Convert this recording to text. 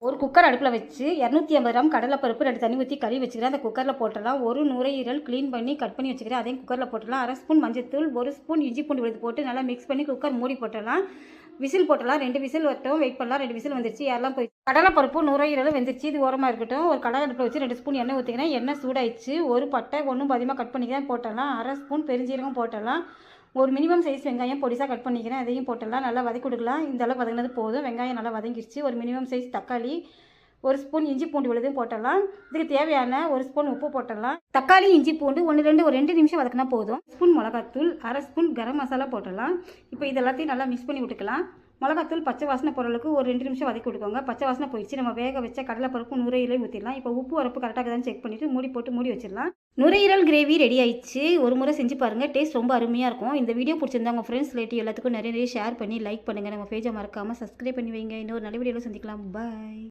ஒரு குக்கர் அடுப்பில் வச்சு 250 கிராம் கடலைப்பருப்பு 2 தண்ணி ஊற்றி கறி வச்சுக்கிறேன். அந்த குக்கரில் போட்டுடலாம். ஒரு நுரையீரல் க்ளீன் பண்ணி கட் பண்ணி வச்சுக்கிறேன். அதையும் குக்கரில் போட்டுடலாம். 1/2 ஸ்பூன் மஞ்சள்தூள், 1 ஸ்பூன் இஞ்சி பூண்டு விழுது போட்டு நல்லா மிக்ஸ் பண்ணி குக்கர் மூடி போட்டுடலாம். விசில் போட்டுடலாம். 2 விசில் வரட்டும், வெயிட் பண்ணலாம். 2 விசில் வந்துருச்சு, யாரெல்லாம் போய் கடலைப்பருப்பு நுரையீரலும் வெந்துருச்சு. இது ஓரமாக இருக்கட்டும். ஒரு கடாய் அடுப்பில் வச்சு 2 ஸ்பூன் எண்ணெய் ஊற்றிக்கிறேன். எண்ணெய் சூடாயிடுச்சு. ஒரு பட்டை ஒன்றும் பாதியமாக கட் பண்ணிக்கிறேன், போட்டுடலாம். 1/2 ஸ்பூன் பெருஞ்சீரகம் போட்டுடலாம். ஒரு மினிமம் சைஸ் வெங்காயம் பொடிசாக கட் பண்ணிக்கிறேன், அதையும் போட்டுடலாம். நல்லா வதக்கி கொடுக்கலாம். இந்த அளவு வதங்கினது போதும். வெங்காயம் நல்லா வதங்கிடுச்சு. ஒரு மினிமம் சைஸ் தக்காளி, 1 ஸ்பூன் இஞ்சி பூண்டு விழுதும் போட்டுடலாம். இதுக்கு தேவையான 1 ஸ்பூன் உப்பு போட்டுடலாம். தக்காளி இஞ்சி பூண்டு ஒரு 2 நிமிஷம் வதக்கினா போதும். ஸ்பூன் மிளகாத்தூள், 1/2 ஸ்பூன் கரம் மசாலா போட்டுடலாம். இப்போ இது எல்லாத்தையும் நல்லா மிக்ஸ் பண்ணி விட்டுக்கலாம். மிளகாத்தூள் பச்சை வாசனை பொருளுக்கு ஒரு 2 நிமிஷம் வதக்கி விட்டுக்கோங்க. பச்சை வாசனை போயிடுச்சு. நம்ம வேக வச்ச கடலைப்பருப்பு நுரையீரலையும் ஊற்றிடலாம். இப்போ உப்பு வரப்பு கரெக்டாக தான் செக் பண்ணிவிட்டு மூடி போட்டு மூடி வச்சிடலாம். நுரையீரல் கிரேவி ரெடி ஆயிடுச்சு. ஒரு முறை செஞ்சு பாருங்கள், டேஸ்ட் ரொம்ப அருமையாக இருக்கும். இந்த வீடியோ பிடிச்சிருந்தா உங்கள் ஃப்ரெண்ட்ஸ் ரிலேட்டிவ் எல்லாத்துக்கும் நிறைய ஷேர் பண்ணி லைக் பண்ணுங்கள். நம்ம பேஜை மறக்காமல் சப்ஸ்கிரைப் பண்ணி வைங்க. இன்னொரு நல்ல வீடியோவில் சந்திக்கலாம். பாய்.